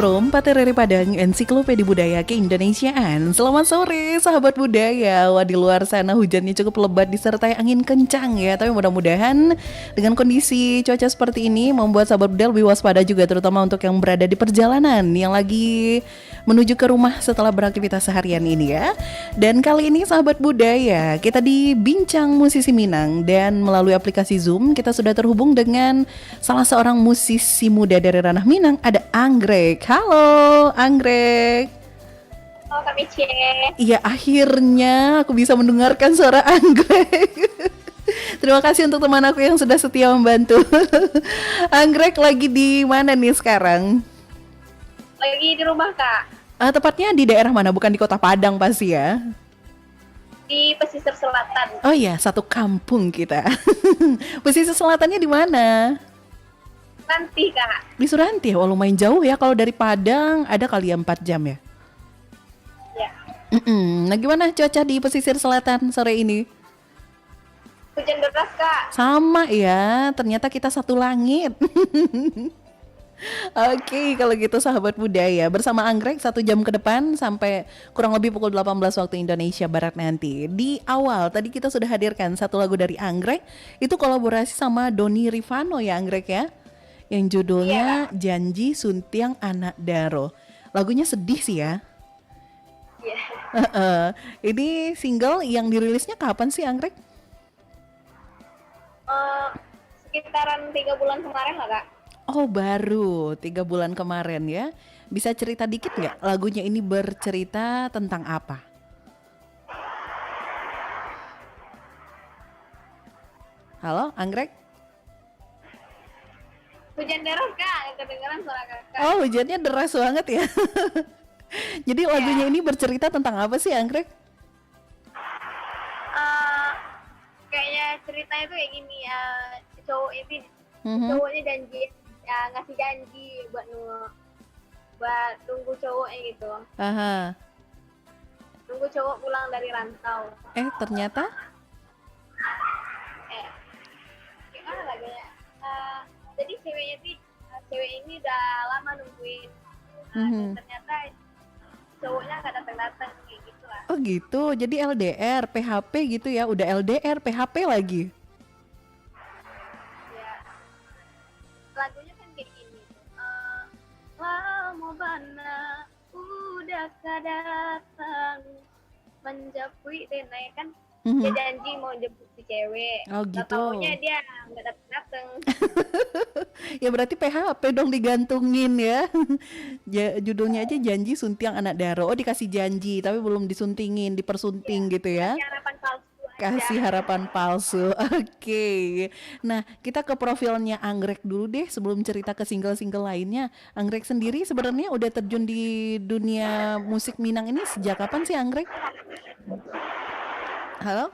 From Paterere Padang, Ensiklopedia Budaya Keindonesiaan. Selamat sore sahabat budaya. Wah, di luar sana hujannya cukup lebat disertai angin kencang ya. Tapi mudah-mudahan dengan kondisi cuaca seperti ini membuat sahabat budaya lebih waspada juga, terutama untuk yang berada di perjalanan yang lagi menuju ke rumah setelah beraktivitas seharian ini ya. Dan kali ini sahabat budaya, kita di Bincang Musisi Minang, dan melalui aplikasi Zoom kita sudah terhubung dengan salah seorang musisi muda dari ranah Minang, ada Anggrek. Halo Anggrek. Oh, Kak Micie. Iya, akhirnya aku bisa mendengarkan suara Anggrek. Terima kasih untuk teman aku yang sudah setia membantu. Anggrek lagi di mana nih sekarang? Lagi di rumah, Kak. Tepatnya di daerah mana? Bukan di Kota Padang pasti ya? Di pesisir selatan. Oh iya, satu kampung kita. Pesisir selatannya di mana? Nanti, Kak. Di Suranti ya? Wah, lumayan jauh ya. Kalau dari Padang ada kali ya 4 jam ya? Ya. Nah, gimana cuaca di pesisir selatan sore ini? Hujan deras, Kak. Sama ya, ternyata kita satu langit. Oke, kalau gitu sahabat budaya, bersama Anggrek 1 jam ke depan sampai kurang lebih pukul 18 waktu Indonesia Barat nanti. Di awal tadi kita sudah hadirkan satu lagu dari Anggrek, itu kolaborasi sama Doni Rifano ya Anggrek ya, yang judulnya Janji Suntiang Anak Daro. Lagunya sedih sih ya. Iya. Ini single yang dirilisnya kapan sih Anggrek? Sekitaran 3 bulan kemarin lah, Kak. Oh, baru 3 bulan kemarin ya. Bisa cerita dikit nggak lagunya ini bercerita tentang apa? Halo, Anggrek? Hujan deras, Kak. Kedengeran suara Kakak. Oh, hujannya deras banget ya. Jadi lagunya ini bercerita tentang apa sih, Anggrek? Kayaknya ceritanya tuh kayak gini ya. Cowok ini, cowoknya janji, ngasih janji buat tunggu cowoknya gitu. Aha. Tunggu cowok pulang dari rantau. Ternyata? Gimana lagunya? Jadi cewek ini udah lama nungguin, dan ternyata cowoknya nggak datang kayak gitu lah. Oh gitu, jadi LDR, PHP gitu ya, udah LDR, PHP lagi. Ya, lagunya kan kayak gini. Lama bana udah datang menjapui denai kan. Dia janji mau jemput si cewek. Oh gitu. Taunya dia nggak datang. Ya berarti PHP dong digantungin ya. Judulnya aja Janji Suntiang Anak Daro. Oh, dikasih janji tapi belum disuntingin, dipersunting gitu ya. Kasih harapan palsu aja. Kasih harapan palsu. Oke. Nah, kita ke profilnya Anggrek dulu deh sebelum cerita ke single-single lainnya. Anggrek sendiri sebenarnya udah terjun di dunia musik Minang ini sejak kapan sih Anggrek? Halo?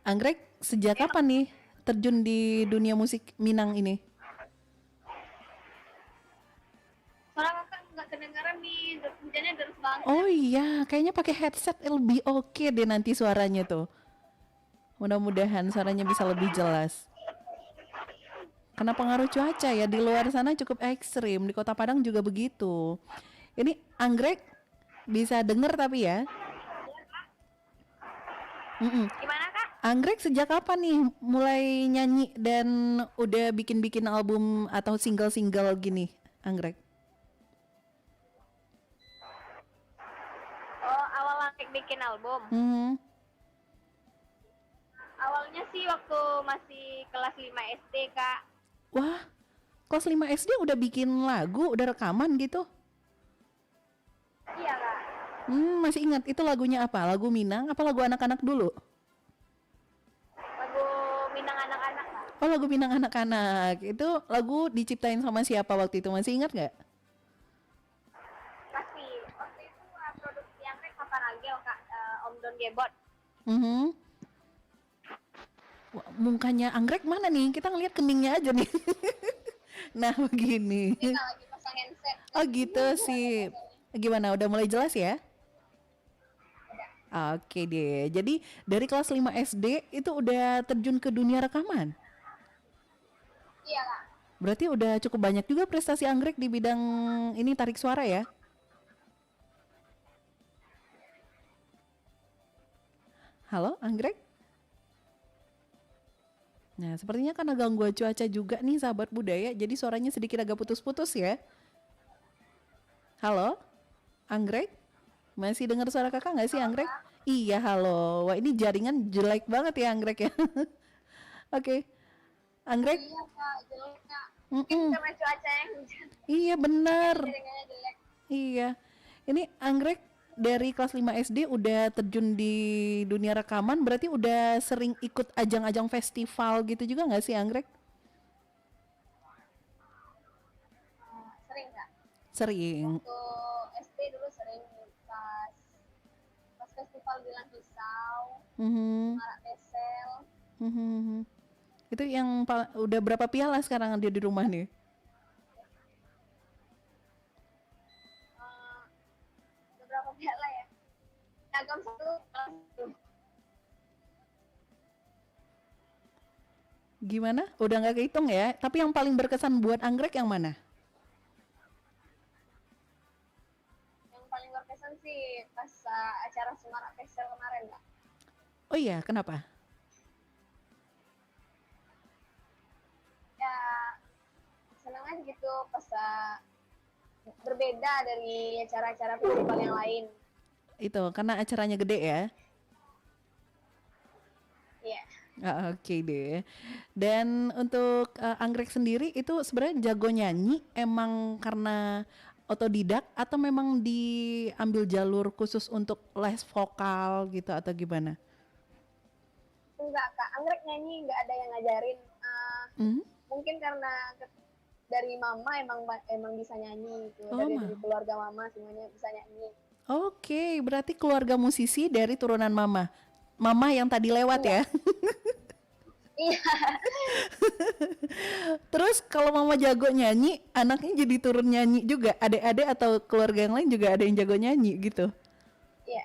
Anggrek, sejak kapan nih terjun di dunia musik Minang ini? Soalnya Kakak nggak kedengaran nih, hujannya deras banget. Oh iya, kayaknya pakai headset lebih oke deh nanti suaranya tuh. Mudah-mudahan suaranya bisa lebih jelas. Karena pengaruh cuaca ya, di luar sana cukup ekstrim, di Kota Padang juga begitu. Ini Anggrek bisa denger tapi ya. Gimana, Kak? Anggrek sejak kapan nih mulai nyanyi dan udah bikin-bikin album atau single-single gini, Anggrek? Oh, awal bikin album. Awalnya sih waktu masih kelas 5 SD, Kak. Wah, kelas 5 SD udah bikin lagu, udah rekaman gitu? Iya, Kak. Masih ingat itu lagunya apa? Lagu Minang apa lagu anak-anak dulu? Lagu Minang anak-anak, Kak. Oh, lagu Minang anak-anak. Itu lagu diciptain sama siapa waktu itu? Masih ingat nggak? Masih. Waktu itu produksi yang Papa Ragel, Kak. Om Don Gebot. Wah, mukanya Anggrek mana nih? Kita ngelihat keningnya aja nih. Nah, begini. Kita lagi pasang handset. Oh gitu sih. Gimana? Udah mulai jelas ya? Oke deh. Jadi dari kelas 5 SD itu udah terjun ke dunia rekaman? Iya, Kak. Berarti udah cukup banyak juga prestasi anggrek di bidang ini tarik suara ya? Halo, anggrek? Nah, sepertinya karena gangguan cuaca juga nih sahabat budaya, jadi suaranya sedikit agak putus-putus ya. Halo, anggrek? Masih dengar suara kakak nggak sih Halo anggrek? Kak. Iya, halo. Wah, ini jaringan jelek banget ya anggrek ya. Oke, anggrek? Iya Kak, jelek Kak. Mungkin Mm-mm. karena cuaca yang hujan. Iya benar. Makanya jaringannya jelek. Iya. Ini anggrek dari kelas 5 SD udah terjun di dunia rekaman, berarti udah sering ikut ajang-ajang festival gitu juga nggak sih anggrek? Sering Kak. Sering. Waktu SD dulu sering pas pas festival Bilang Pisau, Mhm. Marak Tesel. Mhm. Itu yang udah berapa piala sekarang dia di rumah nih? eh, Beberapa piala ya. Agam satu kelas satu. Gimana? Udah nggak kehitung ya? Tapi yang paling berkesan buat anggrek yang mana? Yang paling berkesan sih pas acara Semarak Tesel kemarin Kak. Oh iya, kenapa? Ya seneng aja gitu pas berbeda dari acara-acara festival yang lain. Itu karena acaranya gede ya. Iya. Ah, oke deh. Dan untuk anggrek sendiri itu sebenarnya jago nyanyi emang karena otodidak atau memang diambil jalur khusus untuk les vokal gitu atau gimana? Enggak Kak, anggrek nyanyi nggak ada yang ngajarin. Hmm? Mungkin karena dari mama emang bisa nyanyi gitu. Oh, Dari ma. keluarga mama semuanya bisa nyanyi. Oke, berarti keluarga musisi dari turunan mama. Mama yang tadi lewat Iya. ya. Iya. Terus kalau mama jago nyanyi, anaknya jadi turun nyanyi juga. Adik-adik atau keluarga yang lain juga ada yang jago nyanyi gitu. Iya.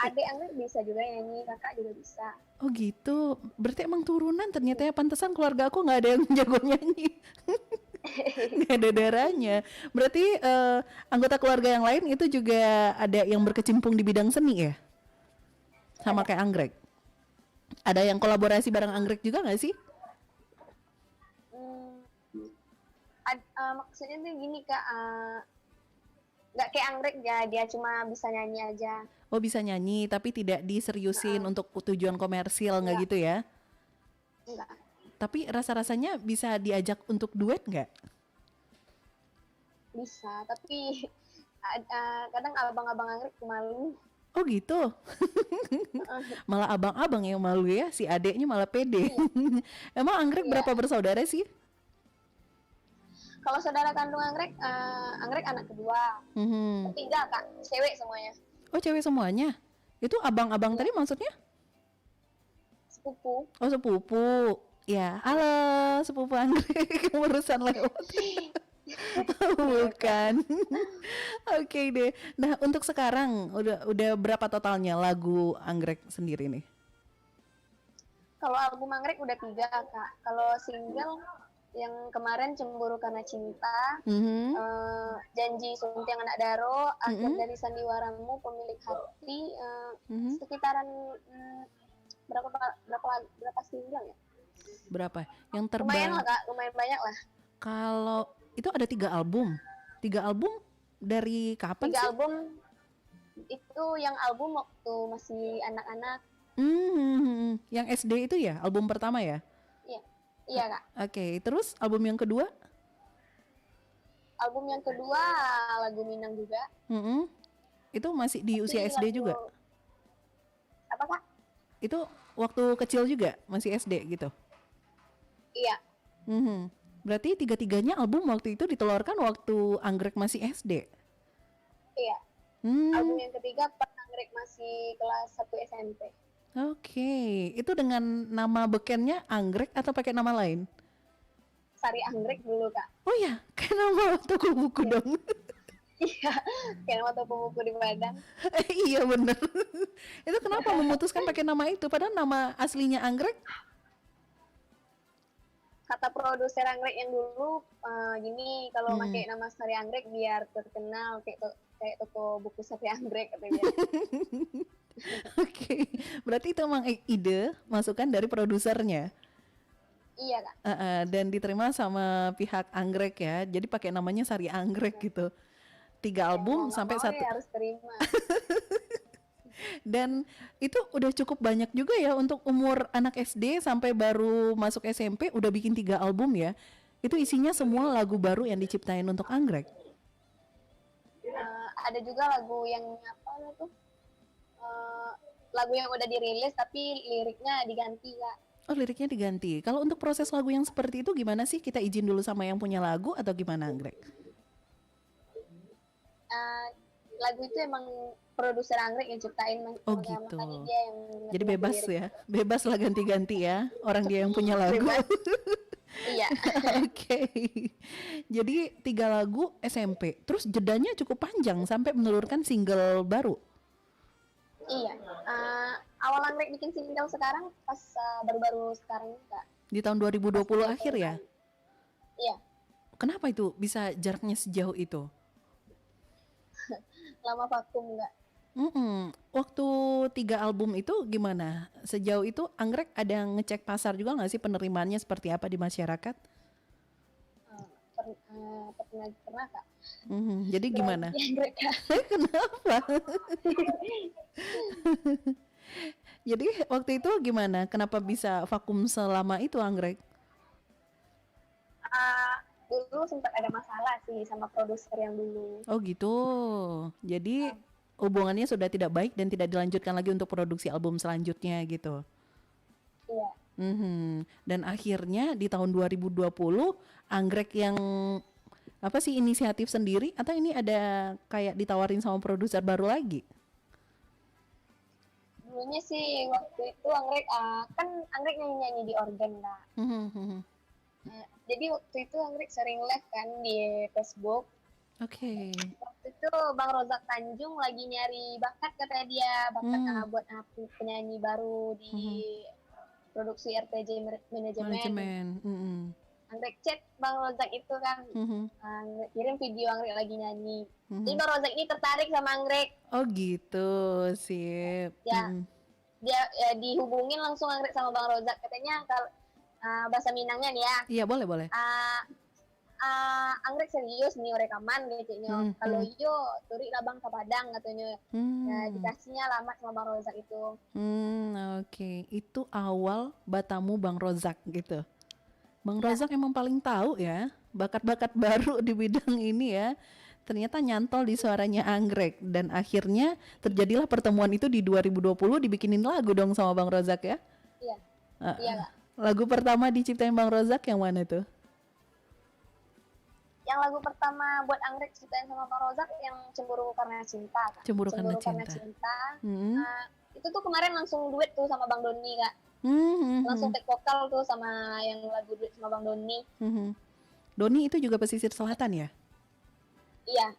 Adik anggrek bisa juga nyanyi, kakak juga bisa. Oh gitu. Berarti emang turunan ternyata ya, pantesan keluarga aku nggak ada yang jago nyanyi. Nggak ada darahnya. Berarti anggota keluarga yang lain itu juga ada yang berkecimpung di bidang seni ya? Sama Ada. kayak anggrek. Ada yang kolaborasi bareng anggrek juga nggak sih? Hmm, maksudnya tuh gini kak, nggak kayak anggrek ya, dia cuma bisa nyanyi aja. Oh bisa nyanyi tapi tidak diseriusin untuk tujuan komersil nggak Enggak, gitu ya? enggak Tapi rasa-rasanya bisa diajak untuk duet nggak? bisa. Tapi kadang abang-abang anggrek malu. Oh gitu. Malah abang-abang yang malu ya, si adeknya malah pede. Iya, Emang anggrek iya. berapa bersaudara sih? Kalau saudara kandung anggrek, anggrek anak kedua, Mhm. ketiga kak, cewek semuanya. Oh cewek semuanya? Itu abang-abang Iya, tadi maksudnya? sepupu. Oh sepupu. Ya, halo sepupu anggrek urusan lewat. Iya kak. Bukan. Oke deh. Nah, untuk sekarang udah berapa totalnya lagu anggrek sendiri nih? Kalau album anggrek udah tiga kak. Kalau single yang kemarin Cemburu Karena Cinta, Mhm. Janji Suntiang Anak Daro, Akhir Mhm. dari Sandiwaramu, Pemilik Hati, Mhm. sekitaran berapa berapa single ya? Berapa? Yang Lumayan terbaru lah kak, lumayan banyak lah. kalau itu ada 3 album. 3 album dari kapan Tiga sih? album itu yang album waktu masih anak-anak. Yang SD itu ya, album pertama ya? Iya, iya kak. Oke, terus album yang kedua? Album yang kedua lagu Minang juga. Mhm. Itu masih di Tapi usia SD lagu juga? apa kak? Itu waktu kecil juga, masih SD gitu? Iya, Mhm. Berarti tiga-tiganya album waktu itu ditelurkan waktu anggrek masih SD? iya. Album Hmm, yang ketiga pas anggrek masih kelas 1 SMP. oke. Itu dengan nama bekennya anggrek atau pakai nama lain? Sari Anggrek dulu kak. Oh ya, kayak nama toko buku Iya, dong. iya. Kayak nama toko buku di Padang. Iya bener. Itu kenapa memutuskan pakai nama itu? Padahal nama aslinya anggrek? kata produser anggrek yang dulu gini, kalau Hmm. pakai nama Sari Anggrek biar terkenal kayak toko buku Sari Anggrek katanya. Oke, berarti itu emang ide masukan dari produsernya. Iya kak. Dan diterima sama pihak Anggrek ya. Jadi pakai namanya Sari Anggrek gitu. 3 album Mau nggak sampai mau satu. ya harus terima. Dan itu udah cukup banyak juga ya untuk umur anak SD sampai baru masuk SMP udah bikin 3 album ya. Itu isinya semua lagu baru yang diciptain untuk Anggrek. Ada juga lagu yang apa tuh? Eh, lagu yang udah dirilis tapi liriknya diganti kak. Oh, liriknya diganti. Kalau untuk proses lagu yang seperti itu gimana sih? Kita izin dulu sama yang punya lagu atau gimana, Anggrek? Eh, lagu itu emang produser Anggrek yang ciptain, Oh gitu. makanya dia yang Jadi ngerti bebas lirik. ya, bebas lah ganti-ganti ya. Orang dia yang punya lagu. Bebas. Iya. Oke. Jadi 3 lagu SMP. Terus jedanya cukup panjang sampai menelurkan single baru. Iya. Awal Anggrek bikin single sekarang pas baru-baru sekarang ini kak. Di tahun 2020 akhir ya. Iya. Kenapa itu bisa jaraknya sejauh itu? Lama vakum nggak. Waktu 3 album itu gimana? Sejauh itu Anggrek ada ngecek pasar juga nggak sih, penerimaannya seperti apa di masyarakat? Pernah kak. Jadi gimana? Grogi Anggrek kak. Kenapa? Jadi waktu itu gimana? Kenapa bisa vakum selama itu, Anggrek? Dulu sempat ada masalah sih sama produser yang dulu. Oh gitu. Jadi hubungannya sudah tidak baik dan tidak dilanjutkan lagi untuk produksi album selanjutnya gitu. Iya. Dan akhirnya di tahun 2020 Anggrek yang apa sih, inisiatif sendiri atau ini ada kayak ditawarin sama produser baru lagi? Dulunya sih waktu itu Anggrek kan Anggrek nyanyi-nyanyi di organ kak. Jadi waktu itu Anggrek sering live kan di Facebook. Oke. Waktu itu Bang Rozak Tanjung lagi nyari bakat, kata dia, bakat buat penyanyi baru di produksi RTJ Manajemen. Manajemen. Anggrek chat Bang Rozak itu kan, Anggrek kirim video Anggrek lagi nyanyi. Jadi Bang Rozak ini tertarik sama Anggrek. Oh gitu, sip. Dia dihubungin langsung Anggrek sama Bang Rozak, katanya kalau bahasa Minangnya nih ya. Iya, boleh. Anggrek serius nih rekaman katanya. Kalau yo turi lah Bang ke Padang katanya. Nah, dikasihnya alamat sama Bang Rozak itu. Oke. Itu awal batamu Bang Rozak gitu. Bang Rozak emang paling tahu ya bakat-bakat baru di bidang ini ya. Ternyata nyantol di suaranya Anggrek dan akhirnya terjadilah pertemuan itu di 2020, dibikinin lagu dong sama Bang Rozak ya. Iya. Iya Kak. Lagu pertama diciptain Bang Rozak yang mana tuh? Yang lagu pertama buat Anggrek ciptain sama Bang Rozak yang Cemburu Karena Cinta Kak. Cemburu Karena Cinta. Itu tuh kemarin langsung duet tuh sama Bang Doni Kak. Langsung take vokal tuh sama yang lagu duet sama Bang Doni. Doni itu juga pesisir selatan ya? Iya.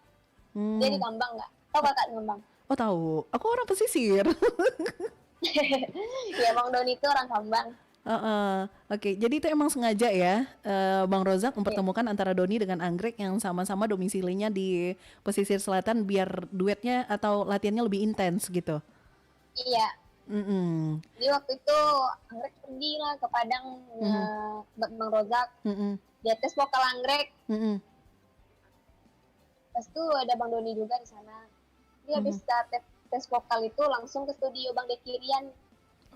Dia di Kambang nggak? Tahu Kakak di Kambang? Oh tahu. Aku orang pesisir. Ya Bang Doni itu orang Kambang. Oke, jadi itu emang sengaja ya Bang Rozak mempertemukan antara Doni dengan Anggrek yang sama-sama domisilinya di pesisir selatan biar duetnya atau latihannya lebih intens gitu. Iya. Jadi waktu itu Anggrek pergi lah ke Padang Bang Rozak. Dia tes vokal Anggrek. Pas itu ada Bang Doni juga di sana. Dia habis tes vokal itu langsung ke studio Bang Dekirian.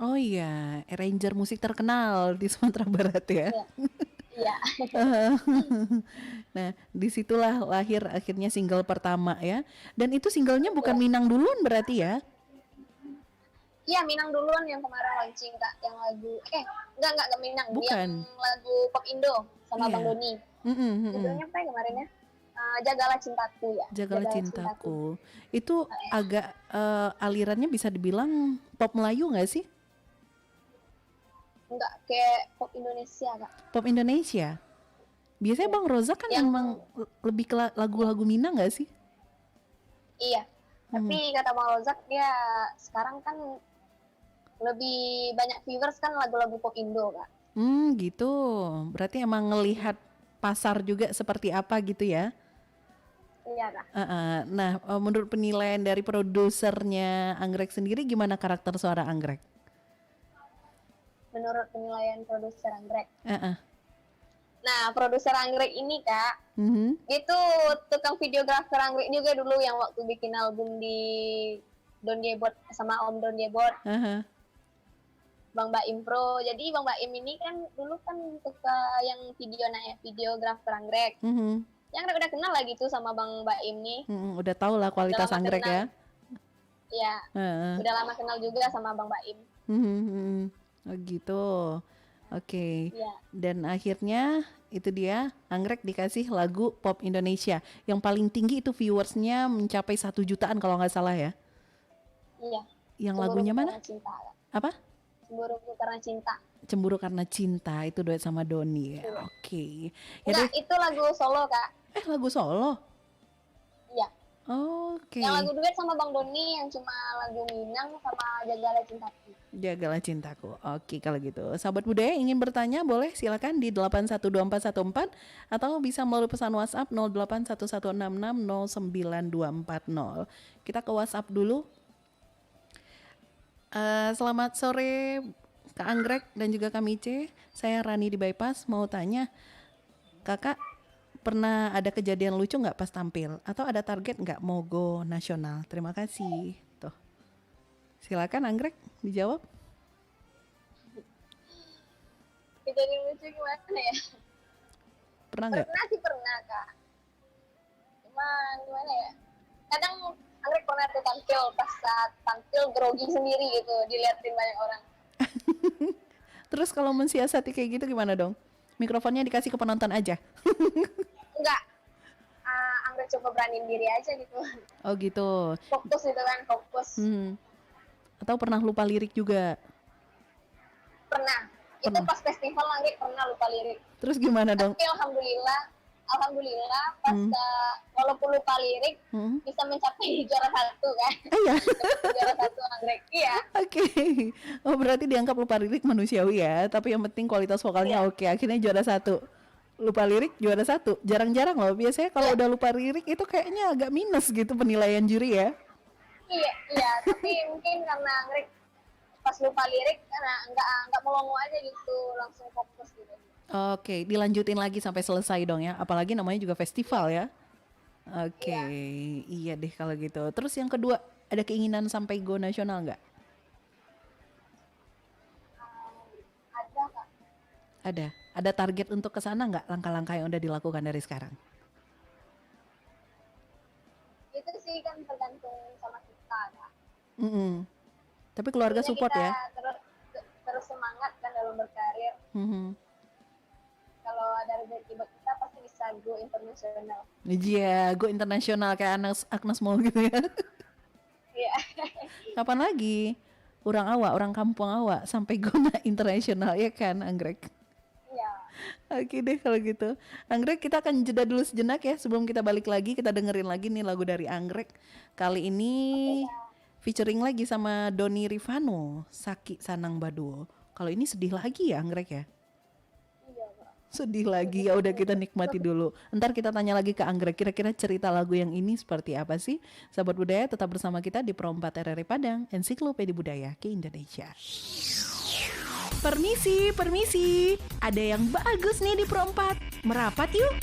Oh iya, arranger musik terkenal di Sumatera Barat ya. Iya. Nah, disitulah lahir akhirnya single pertama ya. Dan itu singlenya bukan Minang duluan berarti ya? Iya, Minang duluan yang kemarin launching Kak, yang lagu enggak Minang, bukan. Yang lagu Pop Indo sama Bang Doni. Judulnya apa ya kemarin ya? Jagalah Cintaku ya. Jagalah Cintaku. Itu agak alirannya bisa dibilang pop Melayu nggak sih? Enggak, kayak pop Indonesia Kak. Pop Indonesia. Biasanya Bang Rozak kan emang lebih ke lagu-lagu Minang nggak sih? Iya. Tapi kata Bang Rozak dia sekarang kan lebih banyak viewers kan lagu-lagu pop Indo Kak. Gitu. Berarti emang ngelihat pasar juga seperti apa gitu ya? Iya kak. Nah, menurut penilaian dari produsernya Anggrek sendiri, gimana karakter suara Anggrek? Menurut penilaian produser anggrek. Uh-uh. Nah, produser anggrek ini kak, Mhm. itu tukang videografer anggrek juga dulu yang waktu bikin album di Don Diebot sama Om Don Diebot, Aha. Bang Baim Pro. Jadi Bang Baim ini kan dulu kan yang videografer anggrek. Mhm. Yang udah kenal lah gitu sama Bang Baim nih. Udah tau lah kualitas Udah lama Anggrek kenal. ya. Ya, Heeh. udah lama kenal juga sama Bang Baim. Mhm. Oh gitu. Oke. Iya. Dan akhirnya itu dia Anggrek dikasih lagu pop Indonesia yang paling tinggi itu viewersnya mencapai 1 jutaan kalau nggak salah ya. Iya. Yang Cemburu lagunya mana? Karena Cinta. Kak. Apa? Cemburu Karena Cinta. Cemburu Karena Cinta itu duet sama Doni ya. Iya. Oke. Ya Enggak, deh. itu lagu solo kak. Lagu solo. Iya. Oke. Yang lagu duet sama Bang Doni yang cuma lagu Minang sama Jagalah Cintaku. Jagalah Cintaku. Oke kalau gitu. Sahabat budaya ingin bertanya boleh silakan di 8124114 atau bisa melalui pesan WhatsApp 0811660924. Kita ke WhatsApp dulu. Selamat sore Kak Anggrek dan juga Kak Mice. Saya Rani di Bypass mau tanya, Kakak pernah ada kejadian lucu nggak pas tampil? Atau ada target nggak mau go nasional? Terima kasih. Tuh. Silakan Anggrek dijawab. Kejadian lucu gimana ya? Pernah nggak? Pernah sih pernah kak. Cuman gimana ya? Kadang Anggrek pernah tuh tampil pas saat tampil grogi sendiri gitu, diliatin banyak orang. Terus kalau mensiasati kayak gitu gimana dong? Mikrofonnya dikasih ke penonton aja. Enggak. Anggrek coba beraniin diri aja gitu. Oh gitu. Fokus gitu kan, fokus. Atau pernah lupa lirik juga? Pernah. Itu Pernah. pas festival Anggrek pernah lupa lirik. Terus gimana dong? Tapi alhamdulillah pas walaupun lupa lirik bisa mencapai juara 1 kan. Iya. Juara 1 Anggrek. Iya. Oke. Oh berarti dianggap lupa lirik manusiawi ya. Tapi yang penting kualitas vokalnya oke. Akhirnya juara 1. Lupa lirik juara 1. Jarang-jarang loh. Biasanya kalau udah lupa lirik itu kayaknya agak minus gitu penilaian juri ya. Iya. Tapi mungkin karena Anggrek pas lupa lirik karena nggak melongo aja gitu, langsung fokus gitu. Oke, dilanjutin lagi sampai selesai dong ya. Apalagi namanya juga festival ya. Oke, iya deh kalau gitu. Terus yang kedua, ada keinginan sampai go nasional nggak? Ada kak. Ada. Ada target untuk ke sana nggak? Langkah-langkah yang udah dilakukan dari sekarang? Itu sih kan tergantung sama kita kak. Tapi keluarga Intinya support kita ya? terus semangat kan dalam berkarir. Kalau ada rezeki buat kita pasti bisa go internasional. Iya, go internasional kayak Agnes Mo gitu ya. Iya. Kapan lagi? Orang kampung awak sampai go internasional ya kan, Anggrek? Iya. Oke deh kalau gitu. Anggrek kita akan jeda dulu sejenak ya. Sebelum kita balik lagi, kita dengerin lagi nih lagu dari Anggrek. Kali ini featuring lagi sama Doni Rifano, Saki Sanang Baduo. Kalau ini sedih lagi ya Anggrek ya? Iya kak. Sedih lagi, ya udah kita nikmati dulu. Ntar kita tanya lagi ke Anggrek, kira-kira cerita lagu yang ini seperti apa sih? Sahabat budaya tetap bersama kita di Pro 4 RRI Padang, Ensiklopedia Budaya ke Indonesia. Permisi, ada yang bagus nih di Pro 4. Merapat yuk!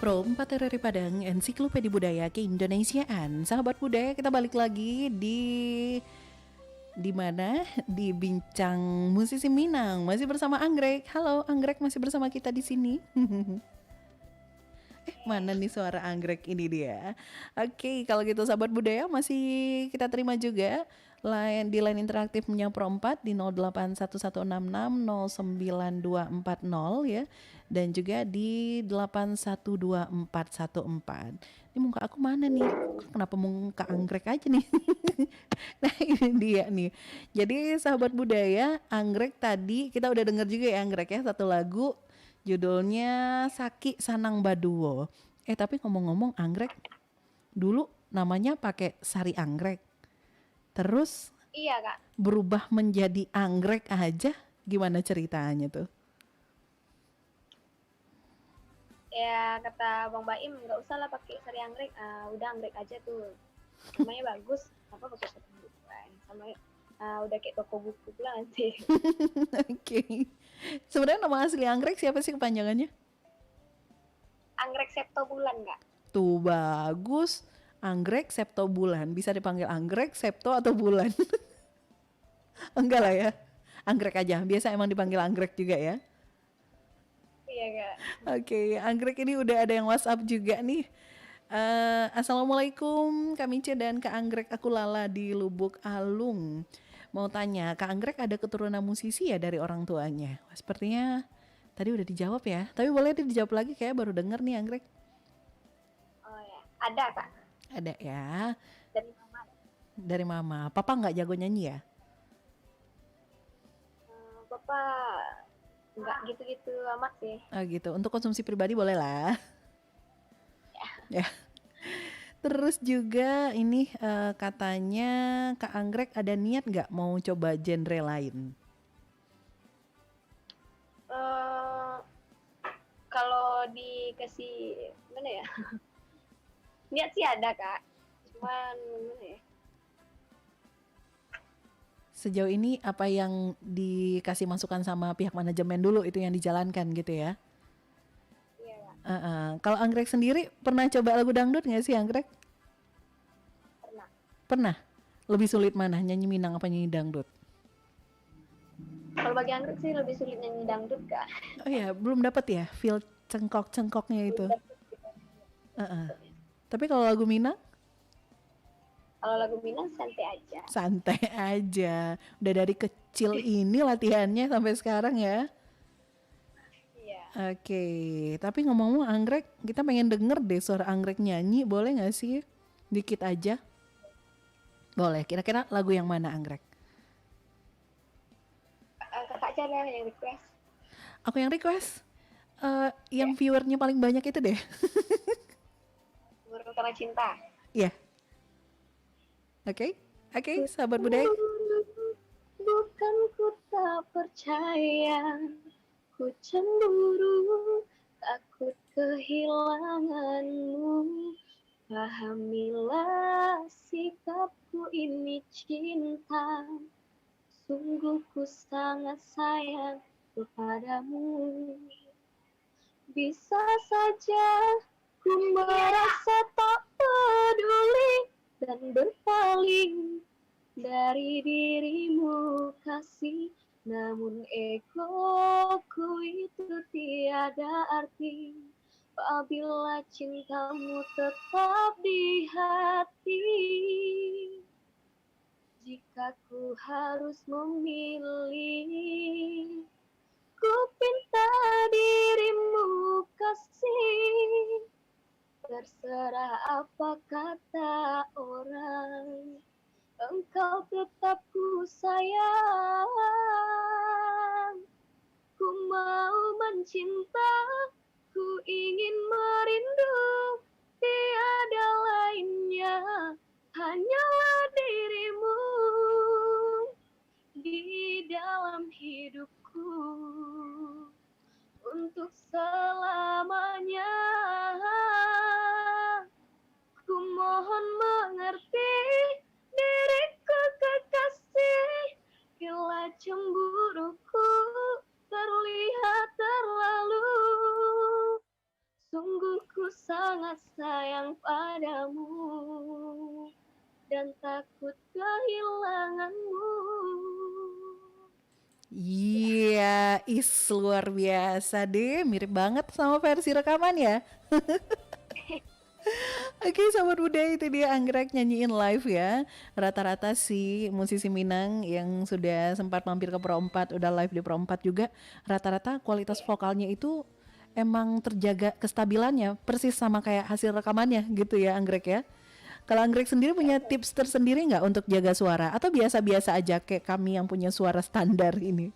Pro 4 RRI Padang, Ensiklopedia Budaya Keindonesiaan. Sahabat budaya, kita balik lagi di mana? Di Bincang Musisi Minang. Masih bersama Anggrek. Halo, Anggrek masih bersama kita di sini. Mana nih suara anggrek ini dia. Oke, kalau gitu sahabat budaya masih kita terima juga di line interaktifnya Pro 4 di 0811660924 ya. Dan juga di 812414. Ini muka aku mana nih? Kenapa muka anggrek aja nih? Nah ini dia nih. Jadi sahabat budaya, anggrek tadi kita udah denger juga ya anggrek ya, satu lagu judulnya Saki Sanang Baduo. Tapi ngomong-ngomong anggrek, dulu namanya pakai Sari Anggrek. Terus Iya kak. berubah menjadi anggrek aja. Gimana ceritanya tuh? Ya kata Bang Baim nggak usah lah pakai sari anggrek, udah anggrek aja tuh. Namanya bagus, apa pakai sari anggrek kan? Sama udah kayak toko buku pula nanti. Oke. Sebenarnya nama asli anggrek siapa sih kepanjangannya? Anggrek Septo Bulan kak. Tuh bagus. Anggrek Septo Bulan. Bisa dipanggil anggrek, Septo atau Bulan? Enggak lah ya. Anggrek aja. Biasa emang dipanggil anggrek juga ya. Iya kak. Oke, anggrek ini udah ada yang WhatsApp juga nih. Assalamualaikum Kak Mice dan Kak Anggrek, aku Lala di Lubuk Alung. Mau tanya, Kak Anggrek ada keturunan musisi ya dari orang tuanya? Wah, sepertinya tadi udah dijawab ya. Tapi boleh dijawab lagi, kayak baru denger nih Anggrek. Oh ya, ada kak. Ada ya. Dari mama. Dari mama. Papa nggak jago nyanyi ya? Bapak nggak gitu-gitu amat sih. Oh gitu. Untuk konsumsi pribadi boleh lah. Ya. Terus juga ini katanya Kak Anggrek ada niat nggak mau coba genre lain? Kalau dikasih mana ya? Niat sih ada kak. Cuman mana ya? Sejauh ini apa yang dikasih masukan sama pihak manajemen dulu itu yang dijalankan gitu ya? Iya kak. Kalau Anggrek sendiri pernah coba lagu dangdut nggak sih Anggrek? Pernah. Pernah. Lebih sulit mana, nyanyi Minang apa nyanyi dangdut? Kalau bagi anggrek sih lebih sulit nyanyi dangdut kak. Oh ya, belum dapat ya feel cengkok-cengkoknya itu. Tapi kalau lagu Minang? Kalau lagu Minang santai aja. Santai aja. Udah dari kecil ini latihannya sampai sekarang ya. Iya. Oke, tapi ngomong-ngomong Anggrek, kita pengen denger deh suara Anggrek nyanyi, boleh gak sih? Dikit aja. Boleh, kira-kira lagu yang mana Anggrek? Kakak Cana yang request. Aku yang request. Yang viewernya paling banyak itu deh. Guru Karena Cinta. Iya. Oke, sahabat budaya. Bukan ku tak percaya, ku cemburu, takut kehilanganmu. Pahamilah sikapku ini cinta, sungguh ku sangat sayang kepadamu. Bisa saja ku merasa tak peduli dan berpaling dari dirimu kasih, namun egoku itu tiada arti apabila cintamu tetap di hati. Jika ku harus memilih, ku pinta dirimu kasih, terserah apa kata orang, engkau tetap ku sayang. Ku mau mencinta, ku ingin merindu, tiada lainnya, hanyalah dirimu di dalam hidupku untuk selamanya. Ku mohon mengerti diriku kekasih, bila cemburuku terlihat terlalu, sungguh ku ikhlas sayang padamu dan takut kehilanganmu. Iya, luar biasa deh, mirip banget sama versi rekaman ya. Oke, Sobat Budaya, itu dia Anggrek nyanyiin live ya. Rata-rata sih musisi Minang yang sudah sempat mampir ke Pro 4, udah live di Pro 4 juga, rata-rata kualitas vokalnya itu emang terjaga kestabilannya, persis sama kayak hasil rekamannya gitu ya Anggrek ya. Kalau Anggrek sendiri punya tips tersendiri nggak untuk jaga suara? Atau biasa-biasa aja kayak kami yang punya suara standar ini?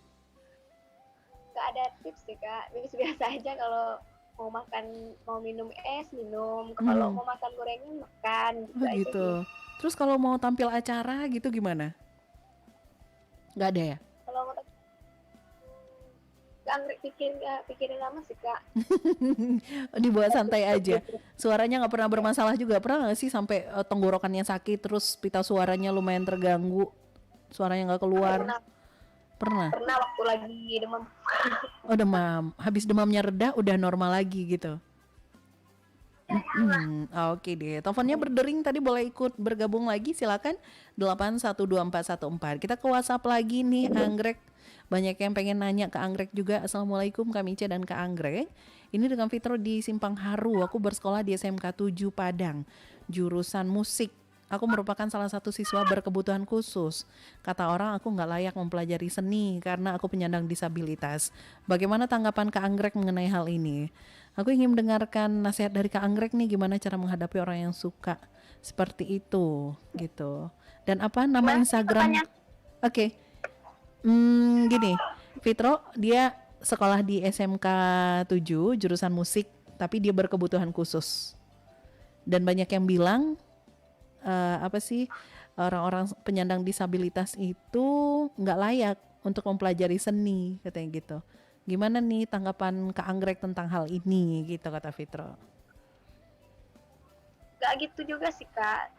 Gak ada tips sih kak, biasa aja. Kalau mau makan, mau minum es minum, kalau mau makan gorengan makan, gitu Oh aja gitu. sih. Terus kalau mau tampil acara gitu gimana? Nggak ada ya? Kalau mau gak pikirin lama sih kak. Dibuat santai aja. Gitu. Suaranya nggak pernah bermasalah juga. Pernah nggak sih sampai tenggorokannya sakit, terus pita suaranya lumayan terganggu, suaranya nggak keluar? Pernah, Pernah. pernah waktu lagi demam. Oh demam. Habis demamnya reda, udah normal lagi gitu. Oke deh. Teleponnya berdering tadi, boleh ikut bergabung lagi silakan 812414. Kita ke WhatsApp lagi nih Anggrek. Banyak yang pengen nanya ke Anggrek juga. Assalamualaikum Kak Mice dan Kak Anggrek. Ini dengan Fitro di Simpang Haru. Aku bersekolah di SMK 7 Padang, jurusan musik. Aku merupakan salah satu siswa berkebutuhan khusus. Kata orang aku nggak layak mempelajari seni karena aku penyandang disabilitas. Bagaimana tanggapan Kak Anggrek mengenai hal ini? Aku ingin mendengarkan nasihat dari Kak Anggrek nih, gimana cara menghadapi orang yang suka seperti itu gitu. Dan apa nama Instagram? Oke. Gini, Fitro dia sekolah di SMK 7 jurusan musik, tapi dia berkebutuhan khusus. Dan banyak yang bilang apa sih, orang-orang penyandang disabilitas itu nggak layak untuk mempelajari seni katanya gitu. Gimana nih tanggapan Kak Anggrek tentang hal ini gitu kata Fitro? Gak gitu juga sih kak.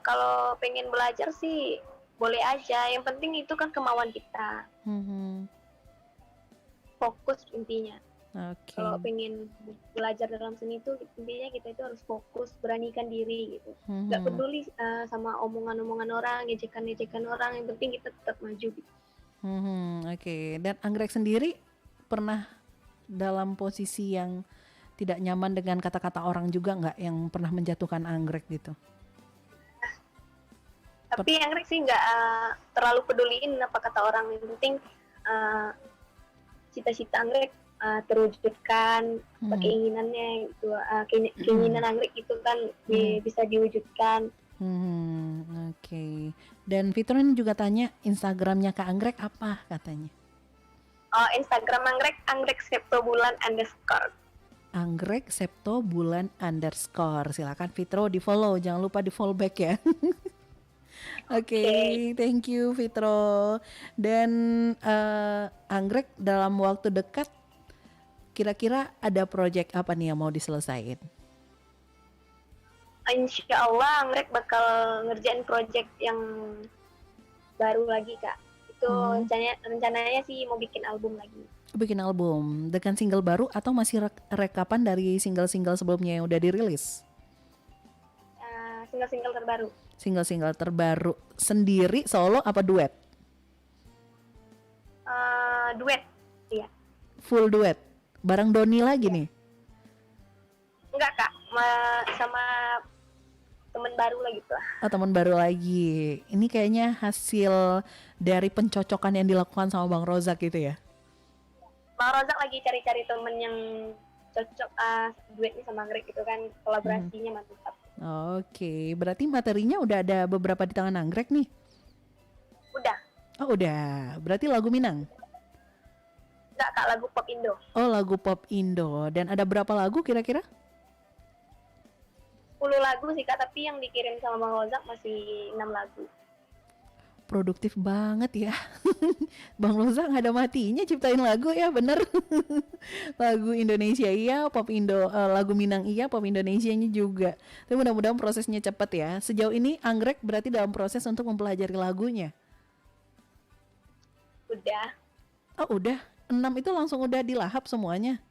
Kalau pengen belajar sih boleh aja. Yang penting itu kan kemauan kita. Fokus intinya. Oke. Kalau pengen belajar dalam seni itu intinya kita itu harus fokus, beranikan diri gitu. Gak peduli sama omongan-omongan orang, ejekan-ejekan orang. Yang penting kita tetap maju gitu. Oke. Dan Anggrek sendiri pernah dalam posisi yang tidak nyaman dengan kata-kata orang juga nggak, yang pernah menjatuhkan Anggrek gitu? Tapi Anggrek sih nggak terlalu peduliin apa kata orang. Yang penting cita-cita Anggrek terwujudkan, keinginannya itu keinginan Anggrek itu kan bisa diwujudkan. Oke. Dan Fitro ini juga tanya Instagramnya Kak Anggrek apa katanya? Oh, Instagram Anggrek, Anggrek Septo Bulan _ Anggrek Septo Bulan _ Silakan Fitro di follow, jangan lupa di follow back ya. Oke, thank you Fitro. Dan Anggrek dalam waktu dekat kira-kira ada project apa nih yang mau diselesain? Insya Allah Anggrek bakal ngerjain project yang baru lagi kak. Itu rencananya sih mau bikin album lagi. Bikin album dengan single baru atau masih rekapan dari single-single sebelumnya yang udah dirilis? Single-single terbaru. Single-single terbaru sendiri, solo apa duet? Duet, iya. Full duet, bareng Doni lagi nih? Enggak kak, sama teman baru lagi tuh. Oh, teman baru lagi. Ini kayaknya hasil dari pencocokan yang dilakukan sama Bang Rozak gitu ya? Bang Rozak lagi cari-cari temen yang cocok duetnya sama Anggrek gitu kan, kolaborasinya mantap. Oke, berarti materinya udah ada beberapa di tangan Anggrek nih? Udah. Oh udah, berarti lagu Minang? Enggak kak, lagu pop Indo. Oh lagu pop Indo, dan ada berapa lagu kira-kira? 10 lagu sih kak, tapi yang dikirim sama Bang Rozak masih 6 lagu. Produktif banget ya. Bang Rozak nggak ada matinya ciptain lagu ya, bener. Lagu Indonesia iya, pop Indo, lagu Minang iya, pop Indonesianya juga. Tapi mudah-mudahan prosesnya cepat ya. Sejauh ini Anggrek berarti dalam proses untuk mempelajari lagunya? Udah. Oh udah, 6 itu langsung udah dilahap semuanya?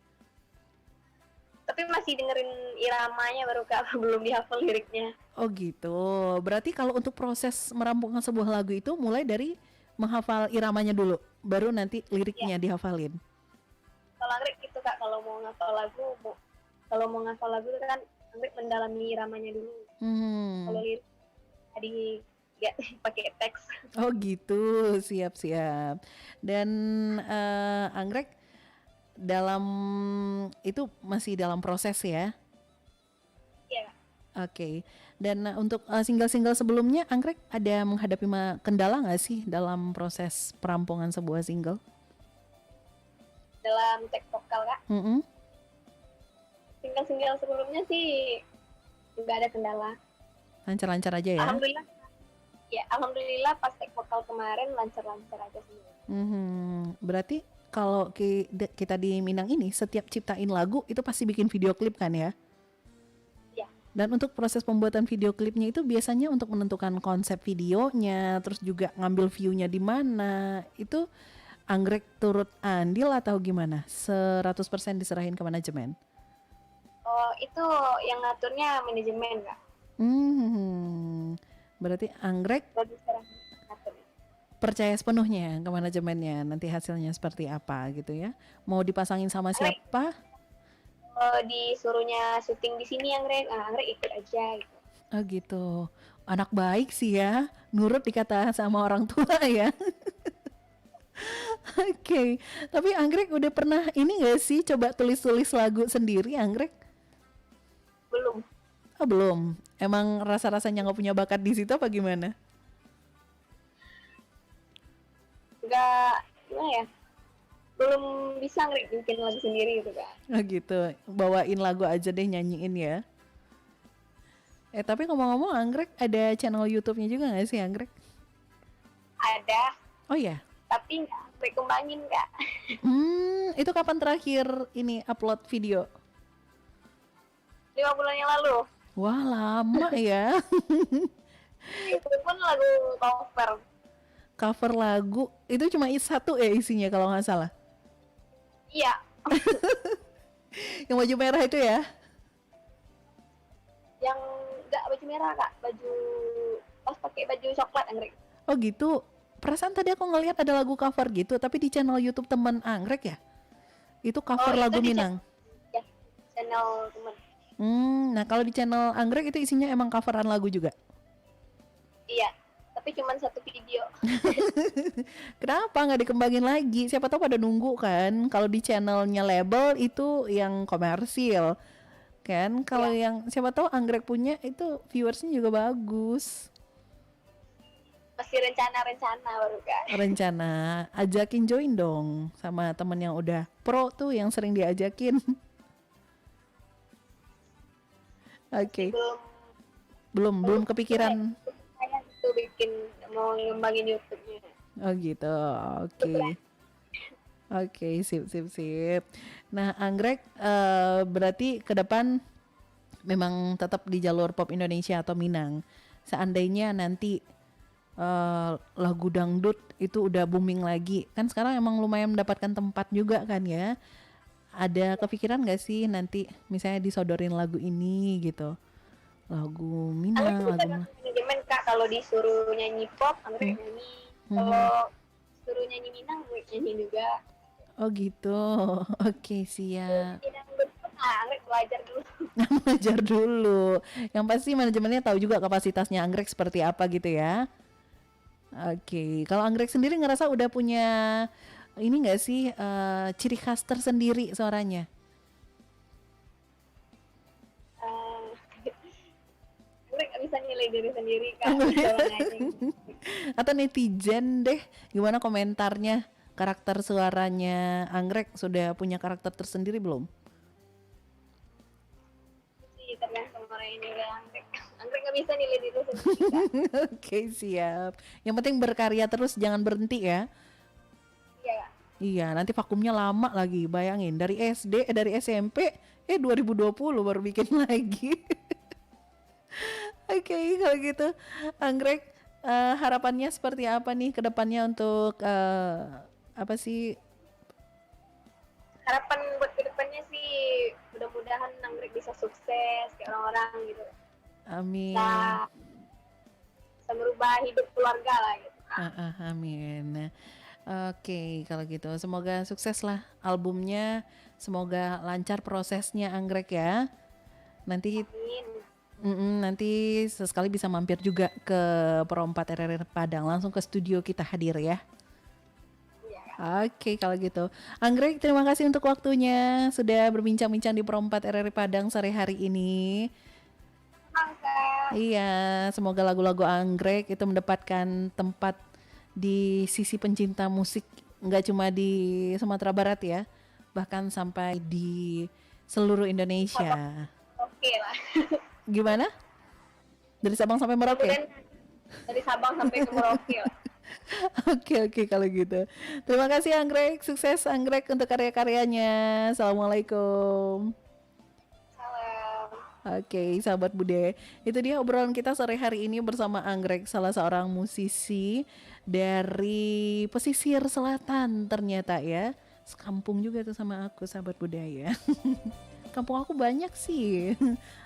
Tapi masih dengerin iramanya baru Kak, belum dihafal liriknya. Oh gitu. Berarti kalau untuk proses merampungkan sebuah lagu itu mulai dari menghafal iramanya dulu, baru nanti liriknya Ya, dihafalin. kalau anggrek gitu Kak, kalau mau ngafal lagu itu kan anggrek mendalami iramanya dulu. Kalau Hmm. lirik tadi nggak pakai teks. Oh gitu, siap-siap. Dan anggrek dalam itu masih dalam proses ya. Iya, Kak. Oke. Dan untuk single-single sebelumnya, anggrek ada menghadapi kendala nggak sih dalam proses perampungan sebuah single? Dalam teks vokal Kak, Mm-mm. single-single sebelumnya sih nggak ada kendala. Lancar-lancar aja ya. Alhamdulillah, ya alhamdulillah pas teks vokal kemarin lancar-lancar aja semua. Berarti kalau kita di Minang ini setiap ciptain lagu itu pasti bikin video klip kan ya? Ya, Dan untuk proses pembuatan video klipnya itu biasanya untuk menentukan konsep videonya, terus juga ngambil view-nya di mana, itu anggrek turut andil atau gimana? 100% diserahin ke manajemen? oh itu yang ngaturnya manajemen Kak. Berarti anggrek Produser yang ngatur. percaya sepenuhnya ke manajemennya, nanti hasilnya seperti apa gitu ya? Mau dipasangin sama Anggrek siapa? disuruhnya syuting di sini anggrek ikut aja gitu. Oh gitu. Anak baik sih ya, nurut dikata sama orang tua ya. Oke, tapi anggrek udah pernah ini gak sih coba tulis-tulis lagu sendiri anggrek? Belum, Oh belum. Emang rasa-rasanya nggak punya bakat di situ apa gimana? nggak gimana ya, belum bisa anggrek bikin lagu sendiri gitu Kak. Oh gitu. Bawain lagu aja deh nyanyiin ya. Tapi ngomong-ngomong anggrek ada channel YouTube-nya juga nggak sih anggrek? Ada, Oh ya. tapi nggak anggrek kembangin Kak. Itu kapan terakhir ini upload video? 5 bulan yang lalu. Wah lama ya. Itu pun lagu cover. Cover lagu itu cuma satu ya isinya kalau nggak salah. Iya, Yang baju merah itu ya. yang nggak baju merah Kak, baju pas pakai baju coklat anggrek. Oh gitu. Perasaan tadi aku ngelihat ada lagu cover gitu, tapi di channel YouTube teman anggrek ya. Itu cover Oh, lagu itu di Minang. ya, channel temen. Nah kalau di channel anggrek itu isinya emang coveran lagu juga. Iya, tapi cuma satu video. Kenapa nggak dikembangin lagi? Siapa tahu pada nunggu kan. Kalau di channelnya label itu yang komersil kan. Kalau yang siapa tahu anggrek punya itu viewersnya juga bagus. Masih rencana-rencana baru Kak. Rencana ajakin join dong sama temen yang udah pro tuh yang sering diajakin. Oke, Belum belum kepikiran. saya itu bikin mau ngembangin YouTube-nya. Oh gitu, oke. Oke, sip. Nah, anggrek berarti ke depan memang tetap di jalur pop Indonesia atau Minang. Seandainya nanti lagu dangdut itu udah booming lagi, kan sekarang emang lumayan mendapatkan tempat juga kan ya. Ada kepikiran gak sih nanti misalnya disodorin lagu ini gitu? Lagu Anggrek Minang, juga lagu dengan manajemen Kak, kalau disuruh nyanyi pop, Anggrek nyanyi. Kalau suruh nyanyi Minang, Anggrek nyanyi juga. Oh gitu, oke siap. Minang betul, Anggrek belajar dulu. Belajar dulu. Yang pasti manajemennya tahu juga kapasitasnya anggrek seperti apa gitu ya. Oke, kalau anggrek sendiri ngerasa udah punya ini nggak sih ciri khas tersendiri suaranya? Anggrek nggak bisa nilai diri sendiri Kak. Kalau nyanyi. Atau netizen deh, gimana komentarnya? Karakter suaranya anggrek sudah punya karakter tersendiri belum? Sih, tergantung orang yang nilai Anggrek. Anggrek nggak bisa nilai diri sendiri Kak. Oke, siap. Yang penting berkarya terus, jangan berhenti ya. Iya Kak. Iya, nanti vakumnya lama lagi. Bayangin dari SD, dari SMP, 2020 baru bikin lagi. Oke, kalau gitu, anggrek harapannya seperti apa nih ke depannya untuk apa sih? Harapan buat kedepannya doanya sih mudah-mudahan Anggrek bisa sukses kayak orang-orang gitu. Amin. Bisa merubah hidup keluarga lah gitu. Amin. Oke, kalau gitu semoga sukses lah albumnya, semoga lancar prosesnya Anggrek ya. Nanti nanti sesekali bisa mampir juga ke Pro 4 RRI Padang, langsung ke studio kita hadir ya. Oke, kalau gitu Anggrek, terima kasih untuk waktunya sudah berbincang-bincang di Pro 4 RRI Padang sore hari ini. Iya, semoga lagu-lagu Anggrek itu mendapatkan tempat di sisi pencinta musik, nggak cuma di Sumatera Barat ya, bahkan sampai di seluruh Indonesia. Oke lah. Gimana? Dari Sabang sampai Merauke? Dari Sabang sampai ke Merauke lah. Oke, kalau gitu. Terima kasih Anggrek, sukses Anggrek untuk karya-karyanya. Assalamualaikum. Oke, sahabat budaya, itu dia obrolan kita sore hari ini bersama Anggrek, salah seorang musisi dari pesisir selatan ternyata ya. Sekampung juga tuh sama aku, sahabat budaya. Kampung aku banyak sih.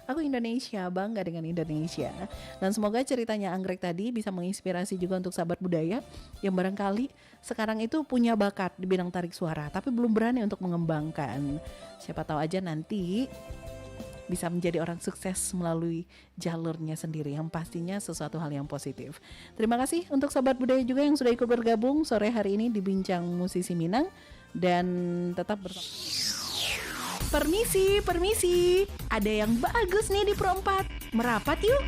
Aku Indonesia, bangga dengan Indonesia. Dan semoga ceritanya Anggrek tadi bisa menginspirasi juga untuk sahabat budaya yang barangkali sekarang itu punya bakat di bidang tarik suara, tapi belum berani untuk mengembangkan. Siapa tahu aja nanti bisa menjadi orang sukses melalui jalurnya sendiri, yang pastinya sesuatu hal yang positif. Terima kasih untuk sahabat budaya juga yang sudah ikut bergabung sore hari ini di Bincang Musisi Minang, dan tetap bersama. Permisi, ada yang bagus nih di Pro 4. Merapat yuk.